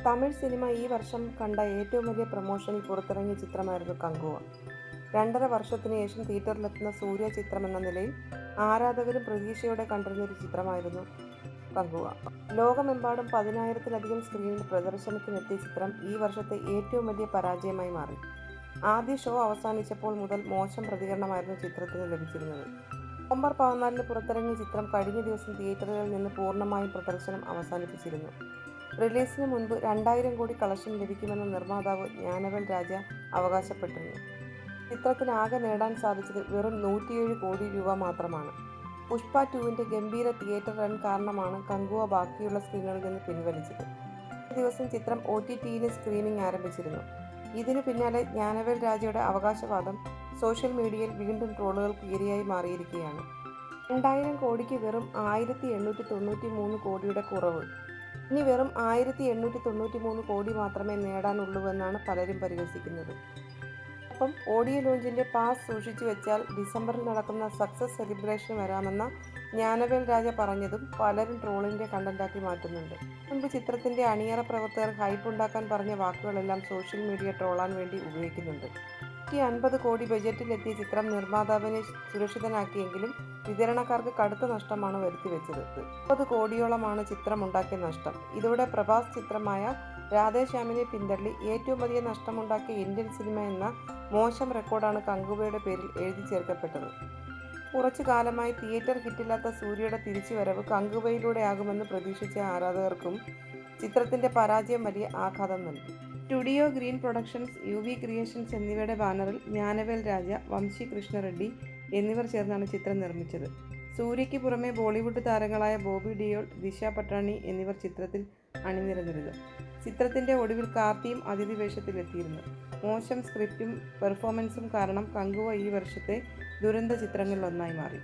Tamil cinema ഈ വർഷം കണ്ട ഏറ്റവും വലിയ പ്രൊമോഷനിൽ പുറത്തിറങ്ങിയ ചിത്രമായിരുന്നു കങ്കുവ. 2.5 വർഷത്തിന് ശേഷം തിയേറ്ററിലെത്തുന്ന സൂര്യ ചിത്രമെന്ന നിലയിൽ ആരാധകരും പ്രതീക്ഷയോടെ കണ്ടിരുന്നൊരു ചിത്രമായിരുന്നു കങ്കുവ. ലോകമെമ്പാടും 10,000-ത്തിലധികം സ്ക്രീനിൽ പ്രദർശനത്തിനെത്തിയ ചിത്രം ഈ വർഷത്തെ ഏറ്റവും വലിയ പരാജയമായി മാറി. ആദ്യ ഷോ അവസാനിച്ചപ്പോൾ മുതൽ മോശം പ്രതികരണമായിരുന്നു ചിത്രത്തിന് ലഭിച്ചിരുന്നത്. നവംബർ 14-ന് പുറത്തിറങ്ങിയ ചിത്രം കഴിഞ്ഞ ദിവസം തിയേറ്ററുകളിൽ നിന്ന് പൂർണ്ണമായും പ്രദർശനം അവസാനിപ്പിച്ചിരുന്നു. റിലീസിന് മുൻപ് 2,000 കോടി കളക്ഷൻ ലഭിക്കുമെന്ന് നിർമ്മാതാവ് ജ്ഞാനവേൽ രാജ അവകാശപ്പെട്ടിരുന്നു. ചിത്രത്തിന് ആകെ നേടാൻ സാധിച്ചത് വെറും 107 കോടി രൂപ മാത്രമാണ്. പുഷ്പ 2-ന്റെ ഗംഭീര തിയേറ്റർ റൺ കാരണമാണ് കങ്കുവ ബാക്കിയുള്ള സ്ക്രീനുകളിൽ നിന്ന് പിൻവലിച്ചത്. ഈ ദിവസം ചിത്രം OTT-യിലും സ്ക്രീനിംഗ് ആരംഭിച്ചിരുന്നു. ഇതിനു പിന്നാലെ ജ്ഞാനവേൽ രാജയുടെ അവകാശവാദം സോഷ്യൽ മീഡിയയിൽ വീണ്ടും ട്രോളുകൾക്ക് ഇരയായി മാറിയിരിക്കുകയാണ്. 2,000 കോടിക്ക് വെറും 1,893 കോടിയുടെ കുറവ്. ഇനി വെറും 1,893 കോടി മാത്രമേ നേടാനുള്ളൂവെന്നാണ് പലരും പരിഹസിക്കുന്നത്. ഒപ്പം ഓഡിയോ ലോഞ്ചിന്റെ പാസ് സൂക്ഷിച്ചു വെച്ചാൽ ഡിസംബറിൽ നടക്കുന്ന സക്സസ് സെലിബ്രേഷൻ വരാമെന്ന ജ്ഞാനവേൽ രാജ പറഞ്ഞതും പലരും ട്രോളിന്റെ കണ്ടന്റാക്കി മാറ്റുന്നുണ്ട്. മുൻപ് ചിത്രത്തിന്റെ അണിയറ പ്രവർത്തകർ ഹൈപ്പ് ഉണ്ടാക്കാൻ പറഞ്ഞ വാക്കുകളെല്ലാം സോഷ്യൽ മീഡിയ ട്രോളാൻ വേണ്ടി ഉപയോഗിക്കുന്നുണ്ട്. 150 കോടി ബജറ്റിലെത്തിയ ചിത്രം നിർമ്മാതാവിനെ സുരക്ഷിതനാക്കിയെങ്കിലും വിതരണക്കാർക്ക് കടുത്ത നഷ്ടമാണ് വരുത്തിവെച്ചത്. 30 കോടിയോളമാണ് ചിത്രമുണ്ടാക്കിയ നഷ്ടം. ഇതോടെ പ്രഭാസ് ചിത്രമായ രാധേശ്യാമിനെ പിന്തള്ളി ഏറ്റവും അധികം നഷ്ടമുണ്ടാക്കിയ ഇന്ത്യൻ സിനിമ എന്ന മോശം റെക്കോർഡാണ് കങ്കുവയുടെ പേരിൽ എഴുതി ചേർക്കപ്പെട്ടത്. കുറച്ചു കാലമായി തിയേറ്റർ ഹിറ്റില്ലാത്ത സൂര്യയുടെ തിരിച്ചുവരവ് കങ്കുവയിലൂടെയാകുമെന്ന് പ്രതീക്ഷിച്ച ആരാധകർക്കും ചിത്രത്തിന്റെ പരാജയം വലിയ ആഘാതം നൽകി. Studio green productions, UV creations എന്നിവയുടെ ബാനറിൽ ജ്ഞാനവേൽ രാജ, വംശി കൃഷ്ണ റെഡ്ഡി എന്നിവർ ചേർന്നാണ് ചിത്രം നിർമ്മിച്ചത്. സൂര്യയ്ക്ക് പുറമെ ബോളിവുഡ് താരങ്ങളായ ബോബി ഡിയോൾ, ദിശ പട്ടാണി എന്നിവർ ചിത്രത്തിൽ അണിനിരന്നിരുന്നു. ചിത്രത്തിന്റെ ഒടുവിൽ കാർത്തിയും അതിഥി വേഷത്തിലെത്തിയിരുന്നു. മോശം സ്ക്രിപ്റ്റും പെർഫോമൻസും കാരണം കങ്കുവ ഈ വർഷത്തെ ദുരന്ത ചിത്രങ്ങളിലൊന്നായി മാറി.